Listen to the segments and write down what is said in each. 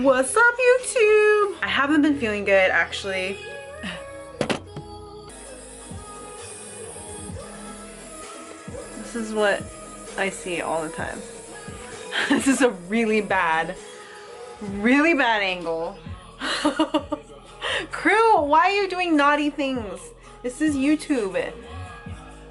What's up, YouTube? I haven't been feeling good, actually. This is what I see all the time. This is a really bad angle. Crew, why are you doing naughty things? This is YouTube.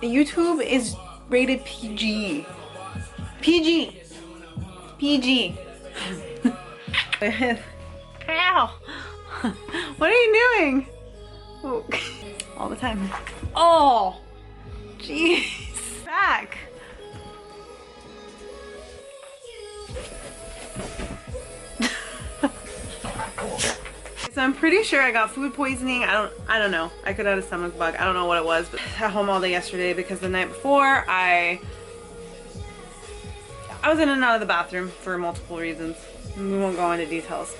YouTube is rated PG. PG. PG. Ow! What are you doing? Oh. All the time. Oh! Jeez. Back. So I'm pretty sure I got food poisoning. I don't know. I could have had a stomach bug. I don't know what it was, but at home all day yesterday because the night before I was in and out of the bathroom for multiple reasons. We won't go into details.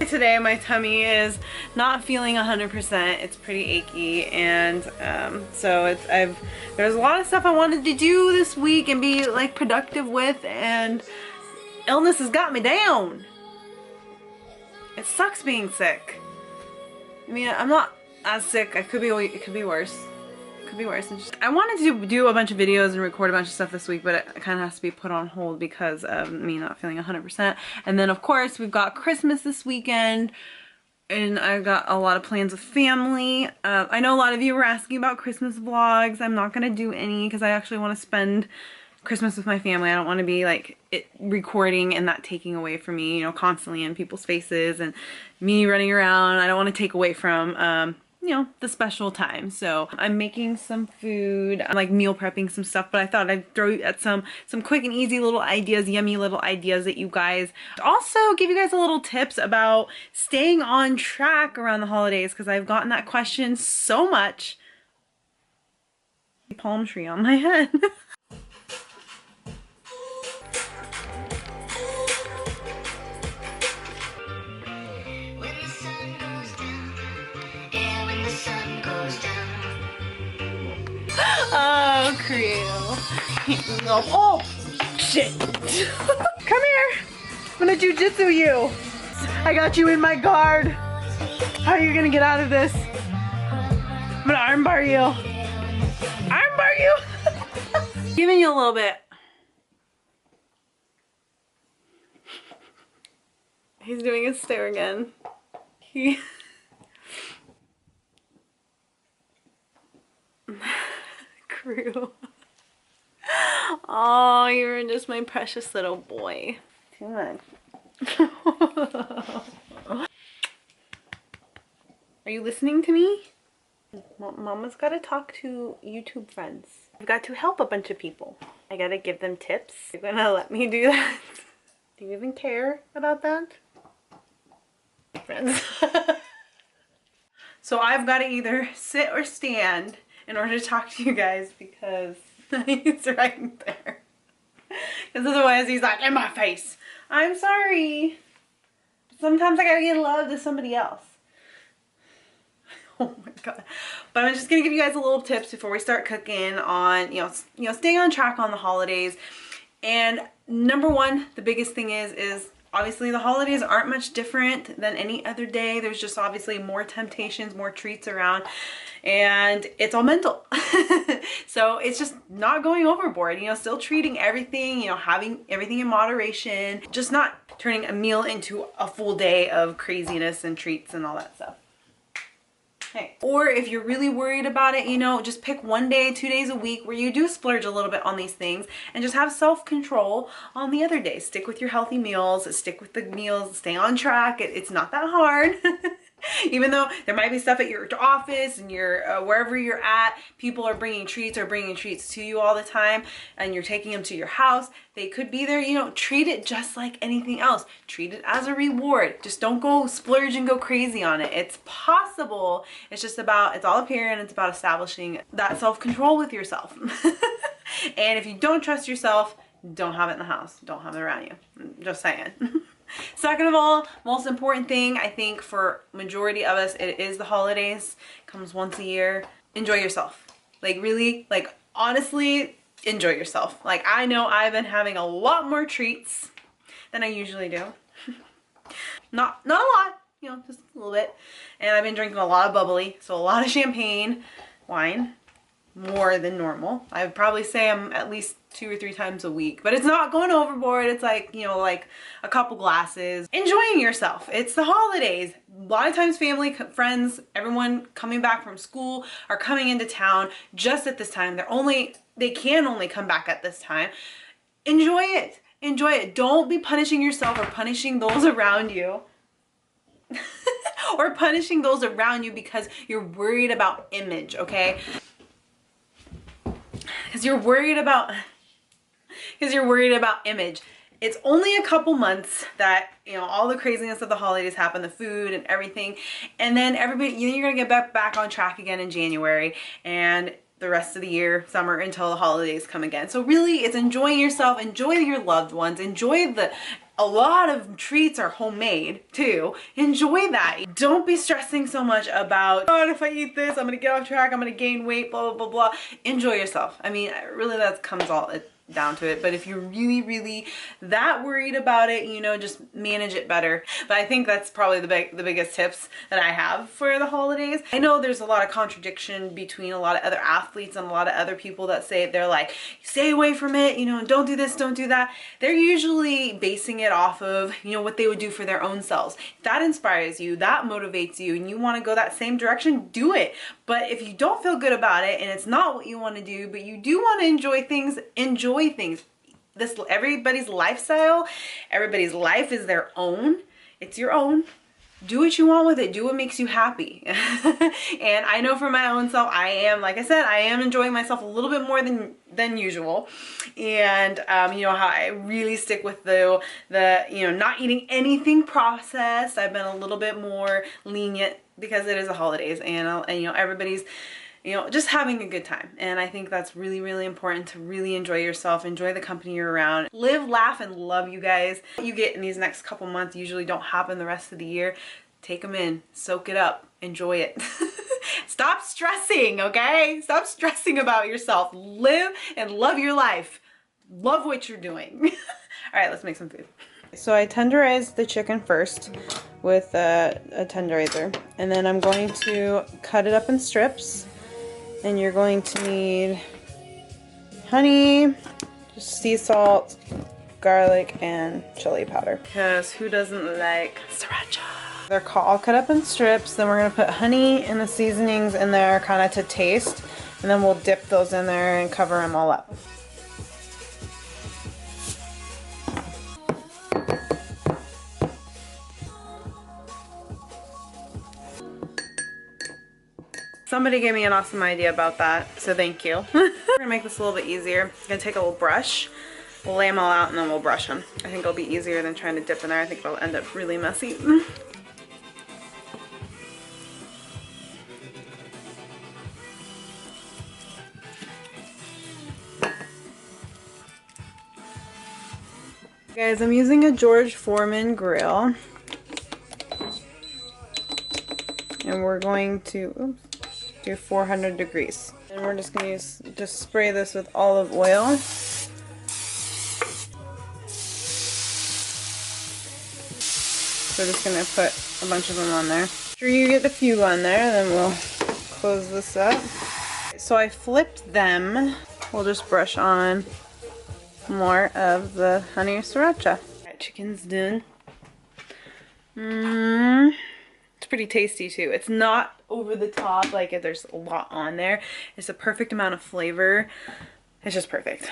Today my tummy is not feeling 100%. It's pretty achy, and so there's a lot of stuff I wanted to do this week and be like productive with, and illness has got me down. It sucks being sick. I mean, I'm not as sick. It could be worse. It could be worse. I wanted to do a bunch of videos and record a bunch of stuff this week, but it kind of has to be put on hold because of me not feeling 100%. And then of course we've got Christmas this weekend, and I've got a lot of plans with family. I know a lot of you were asking about Christmas vlogs. I'm not gonna do any because I actually want to spend Christmas with my family. I don't want to be like recording and that taking away from me, you know, constantly in people's faces and me running around. I don't want to take away from you know, the special time. So I'm making some food. I'm like meal prepping some stuff, but I thought I'd throw at some quick and easy little ideas, yummy little ideas that you guys also give you guys a little tips about staying on track around the holidays, because I've gotten that question so much. Palm tree on my head. Oh, creative. Oh, shit. Come here. I'm gonna jujitsu you. I got you in my guard. How are you gonna get out of this? I'm gonna armbar you. Armbar you. Giving you a little bit. He's doing a stare again. Crew. Oh, you're just my precious little boy. Too much. Are you listening to me? Mama's got to talk to YouTube friends. I've got to help a bunch of people. I got to give them tips. You're gonna let me do that? Do you even care about that? Friends. So I've got to either sit or stand in order to talk to you guys, because he's right there. Because otherwise he's like, in my face. I'm sorry. Sometimes I gotta give love to somebody else. Oh my god. But I'm just gonna give you guys a little tips before we start cooking on, you know, staying on track on the holidays. And number one, the biggest thing is obviously the holidays aren't much different than any other day. There's just obviously more temptations, more treats around, and it's all mental. So it's just not going overboard, you know, still treating everything, you know, having everything in moderation, just not turning a meal into a full day of craziness and treats and all that stuff. Okay. Or if you're really worried about it, you know, just pick 1 day, 2 days a week where you do splurge a little bit on these things, and just have self-control on the other days. Stick with your healthy meals, stick with the meals, stay on track. It's not that hard. Even though there might be stuff at your office and your wherever you're at, people are bringing treats to you all the time, and you're taking them to your house. They could be there, you know, treat it just like anything else. Treat it as a reward. Just don't go splurge and go crazy on it. It's possible. It's just about, it's all up here, and it's about establishing that self-control with yourself. And if you don't trust yourself, don't have it in the house. Don't have it around you. Just saying. Second of all, most important thing, I think for majority of us, it is the holidays. It comes once a year. Enjoy yourself. Like really, like honestly, enjoy yourself. Like I know I've been having a lot more treats than I usually do. Not a lot, you know, just a little bit. And I've been drinking a lot of bubbly, so a lot of champagne, wine, more than normal. I would probably say I'm at least 2 or 3 times a week, but it's not going overboard. It's like, you know, like a couple glasses. Enjoying yourself. It's the holidays. A lot of times family, friends, everyone coming back from school are coming into town just at this time. They can only come back at this time. Enjoy it. Enjoy it. Don't be punishing yourself or punishing those around you. Or punishing those around you because you're worried about image, okay? Because you're worried about image. It's only a couple months that, you know, all the craziness of the holidays happen, the food and everything, and then everybody, you know, you're gonna get back on track again in January and the rest of the year, summer, until the holidays come again. So really, it's enjoying yourself, enjoy your loved ones, enjoy a lot of treats are homemade too. Enjoy that. Don't be stressing so much about, oh, if I eat this, I'm gonna get off track, I'm gonna gain weight, blah, blah, blah, blah. Enjoy yourself. I mean, really that comes all down to it. But if you're really that worried about it, you know, just manage it better. But I think that's probably the biggest tips that I have for the holidays. I know there's a lot of contradiction between a lot of other athletes and a lot of other people that say, they're like, stay away from it, you know, don't do this, don't do that. They're usually basing it off of, you know, what they would do for their own selves. If that inspires you, that motivates you, and you want to go that same direction, do it. But if you don't feel good about it and it's not what you want to do, but you do want to enjoy things, enjoy things. Everybody's lifestyle, everybody's life is their own. It's your own. Do what you want with it. Do what makes you happy. And I know for my own self, I am, like I said, I am enjoying myself a little bit more than usual. And you know how I really stick with the you know, not eating anything processed. I've been a little bit more lenient because it is the holidays, and you know, everybody's, you know, just having a good time. And I think that's really important, to really enjoy yourself, enjoy the company you're around, live, laugh, and love, you guys. What you get in these next couple months usually don't happen the rest of the year. Take them in, soak it up, enjoy it. Stop stressing, okay? Stop stressing about yourself. Live and love your life. Love what you're doing. All right, let's make some food. So I tenderized the chicken first with a tenderizer, and then I'm going to cut it up in strips. And you're going to need honey, just sea salt, garlic, and chili powder. Because who doesn't like sriracha? They're all cut up in strips. Then we're going to put honey and the seasonings in there kind of to taste. And then we'll dip those in there and cover them all up. Somebody gave me an awesome idea about that, so thank you. We're gonna make this a little bit easier. I'm gonna take a little brush, we'll lay them all out, and then we'll brush them. I think it'll be easier than trying to dip in there. I think it'll end up really messy. Guys, I'm using a George Foreman grill. And we're going to do 400 degrees. And we're just going to just spray this with olive oil. So we're just going to put a bunch of them on there. After you get a few on there, then we'll close this up. So I flipped them. We'll just brush on more of the honey sriracha. Alright, chicken's done. It's pretty tasty too. It's not over the top, like there's a lot on there. It's a perfect amount of flavor. It's just perfect.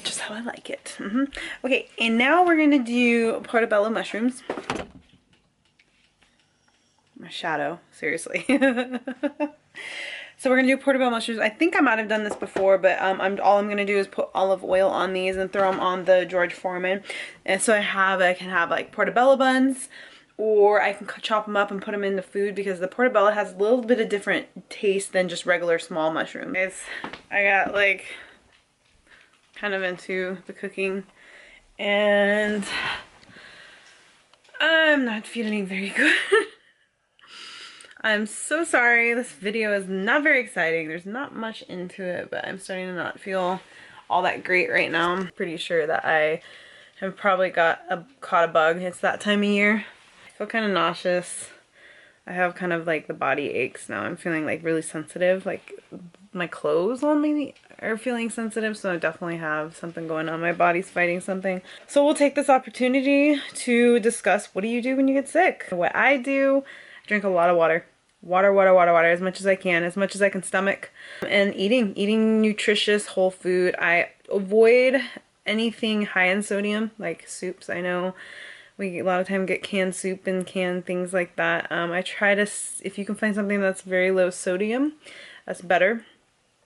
Just how I like it. Okay, and now we're gonna do portobello mushrooms. My shadow, seriously. So we're gonna do portobello mushrooms. I think I might have done this before, but all I'm gonna do is put olive oil on these and throw them on the George Foreman. And so I can have like portobello buns, or I can chop them up and put them in the food, because the portobello has a little bit of different taste than just regular small mushrooms. Guys, I got like kind of into the cooking, and I'm not feeling very good. I'm so sorry. This video is not very exciting. There's not much into it, but I'm starting to not feel all that great right now. I'm pretty sure that I have probably caught a bug. It's that time of year. feel kind of nauseous. I have kind of like the body aches now. I'm feeling like really sensitive, like my clothes on me are feeling sensitive, so I definitely have something going on. My body's fighting something. So we'll take this opportunity to discuss, what do you do when you get sick? What I do, I drink a lot of water. Water, water, water, water, as much as I can, as much as I can stomach. And eating nutritious whole food. I avoid anything high in sodium, like soups. I know we a lot of time get canned soup and canned things like that. I try to, if you can find something that's very low sodium, that's better.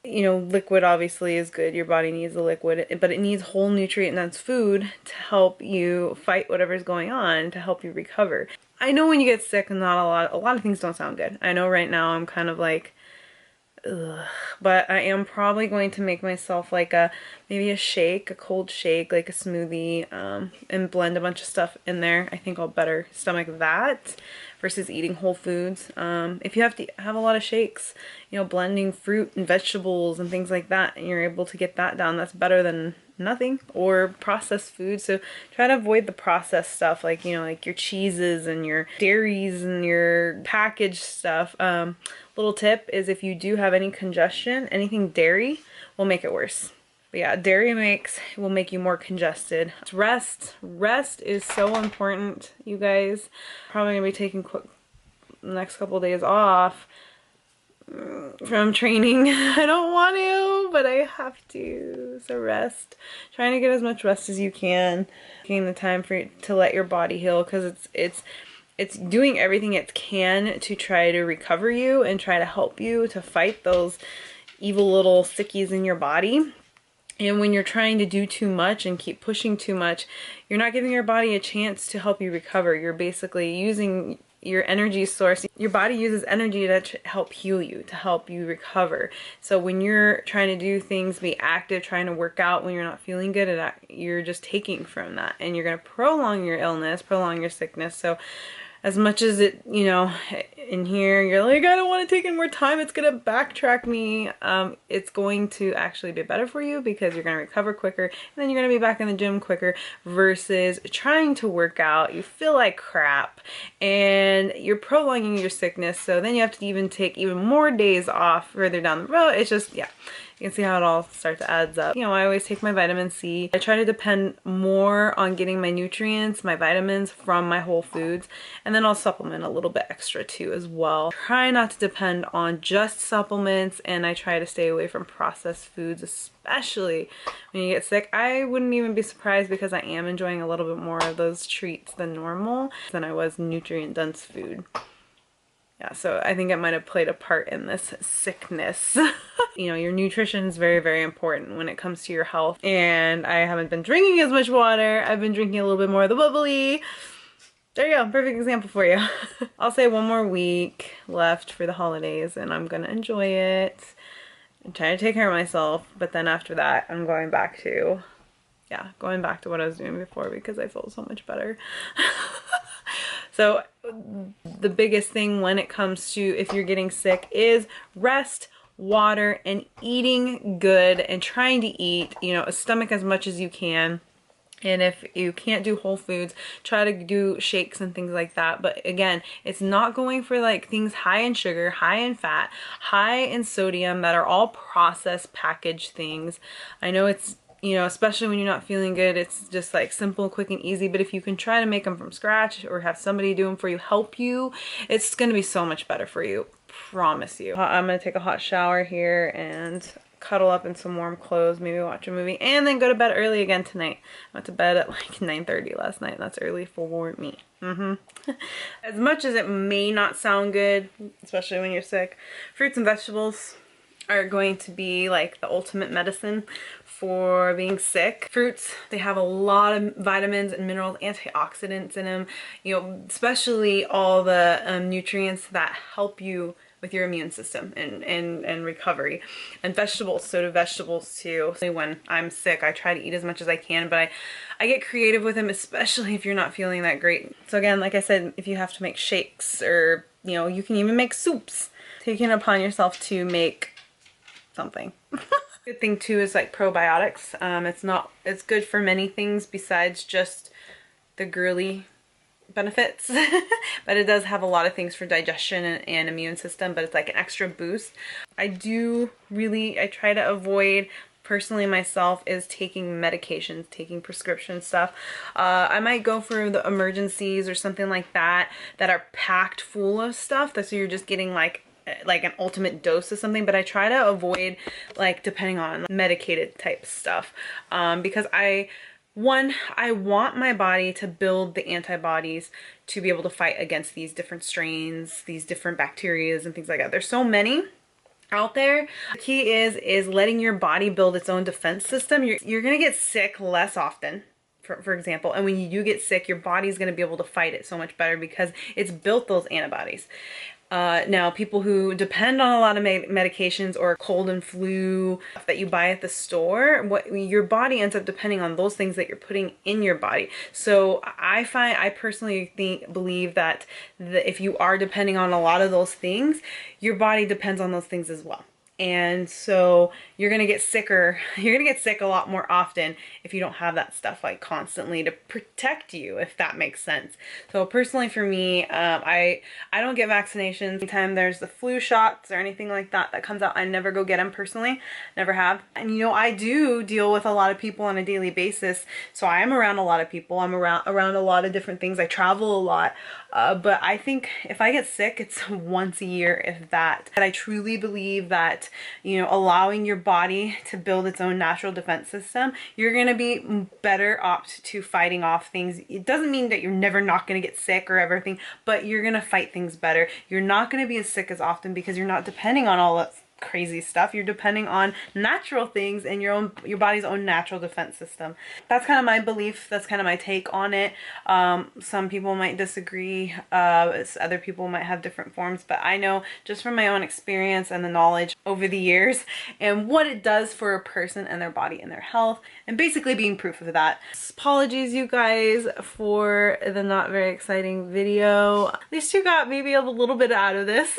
You know, liquid obviously is good. Your body needs the liquid, but it needs whole nutrient dense food to help you fight whatever's going on, to help you recover. I know when you get sick, not a lot of things don't sound good. I know right now I'm kind of like, ugh, but I am probably going to make myself like maybe a shake, a cold shake, like a smoothie, and blend a bunch of stuff in there. I think I'll better stomach that versus eating whole foods. If you have to have a lot of shakes, you know, blending fruit and vegetables and things like that, and you're able to get that down, that's better than nothing. Or processed food. So try to avoid the processed stuff, like, you know, like your cheeses and your dairies and your packaged stuff. Little tip is, if you do have any congestion, anything dairy will make it worse. But yeah, dairy will make you more congested. Rest is so important, you guys. Probably gonna be taking the next couple of days off from training. I don't want to, but I have to. So rest. Trying to get as much rest as you can. Taking the time to let your body heal, because it's doing everything it can to try to recover you and try to help you to fight those evil little sickies in your body. And when you're trying to do too much and keep pushing too much, you're not giving your body a chance to help you recover. You're basically using your energy source. Your body uses energy to help heal you, to help you recover. So when you're trying to do things, be active, trying to work out when you're not feeling good, you're just taking from that, and you're going to prolong your illness, prolong your sickness. So as much as it, you know, in here you're like, I don't want to take in more time, it's gonna backtrack me, it's going to actually be better for you, because you're gonna recover quicker, and then you're gonna be back in the gym quicker, versus trying to work out, you feel like crap, and you're prolonging your sickness. So then you have to even take even more days off further down the road. It's just, yeah. You can see how it all starts to adds up. You know, I always take my vitamin C. I try to depend more on getting my nutrients, my vitamins from my whole foods, and then I'll supplement a little bit extra too as well. Try not to depend on just supplements, and I try to stay away from processed foods, especially when you get sick. I wouldn't even be surprised, because I am enjoying a little bit more of those treats than normal than I was nutrient dense food. Yeah, so I think it might have played a part in this sickness. You know, your nutrition is very, very important when it comes to your health. And I haven't been drinking as much water. I've been drinking a little bit more of the bubbly. There you go, perfect example for you. I'll say one more week left for the holidays, and I'm gonna enjoy it. I'm trying to take care of myself, but then after that, I'm going back to what I was doing before, because I feel so much better. So the biggest thing when it comes to if you're getting sick is rest, water, and eating good, and trying to eat, you know, stomach as much as you can. And if you can't do whole foods, try to do shakes and things like that. But again, it's not going for like things high in sugar, high in fat, high in sodium, that are all processed packaged things. I know it's, you know, especially when you're not feeling good, it's just like simple, quick, and easy. But if you can try to make them from scratch, or have somebody do them for you, help you, it's going to be so much better for you. Promise you. I'm going to take a hot shower here and cuddle up in some warm clothes, maybe watch a movie, and then go to bed early again tonight. I went to bed at like 9:30 last night, and that's early for me. As much as it may not sound good, especially when you're sick, fruits and vegetables are going to be like the ultimate medicine for being sick. Fruits, they have a lot of vitamins and minerals, antioxidants in them, you know, especially all the nutrients that help you with your immune system and recovery. And vegetables, so do vegetables too. So when I'm sick, I try to eat as much as I can, but I get creative with them, especially if you're not feeling that great. So again, like I said, if you have to make shakes, or, you know, you can even make soups, taking it upon yourself to make something. Good thing too is like probiotics. It's good for many things besides just the girly benefits, but it does have a lot of things for digestion and immune system, but it's like an extra boost. I try to avoid, personally myself, is taking medications, taking prescription stuff. I might go for the emergencies or something like that are packed full of stuff, so you're just getting like an ultimate dose of something, but I try to avoid like depending on medicated type stuff, because I want my body to build the antibodies to be able to fight against these different strains, these different bacterias and things like that. There's so many out there. The key is letting your body build its own defense system. You're gonna get sick less often, for example, and when you do get sick, your body's gonna be able to fight it so much better because it's built those antibodies. Now, people who depend on a lot of medications or cold and flu that you buy at the store, your body ends up depending on those things that you're putting in your body. So I personally believe that if you are depending on a lot of those things, your body depends on those things as well. And so you're gonna get sicker. You're gonna get sick a lot more often if you don't have that stuff like constantly to protect you, if that makes sense. So personally for me, I don't get vaccinations. Anytime there's the flu shots or anything like that comes out, I never go get them personally. Never have. And you know, I do deal with a lot of people on a daily basis. So I am around a lot of people. I'm around a lot of different things. I travel a lot. But I think if I get sick, it's once a year, if that. But I truly believe that, you know, allowing your body to build its own natural defense system, you're going to be better opt to fighting off things. It doesn't mean that you're never not going to get sick or everything, but you're going to fight things better. You're not going to be as sick as often because you're not depending on all that crazy stuff. You're depending on natural things and your body's own natural defense system. That's kind of my belief. That's kind of my take on it. Some people might disagree. Other people might have different forms, but I know just from my own experience and the knowledge over the years and what it does for a person and their body and their health, and basically being proof of that. Apologies, you guys, for the not very exciting video. At least you got maybe a little bit out of this.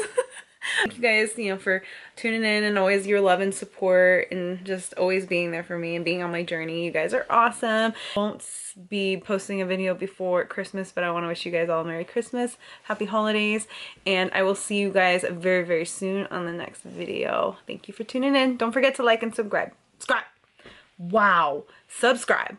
Thank you guys, you know, for tuning in and always your love and support and just always being there for me and being on my journey. You guys are awesome. I won't be posting a video before Christmas, but I want to wish you guys all a Merry Christmas, Happy Holidays, and I will see you guys very, very soon on the next video. Thank you for tuning in. Don't forget to like and subscribe. Wow. Subscribe.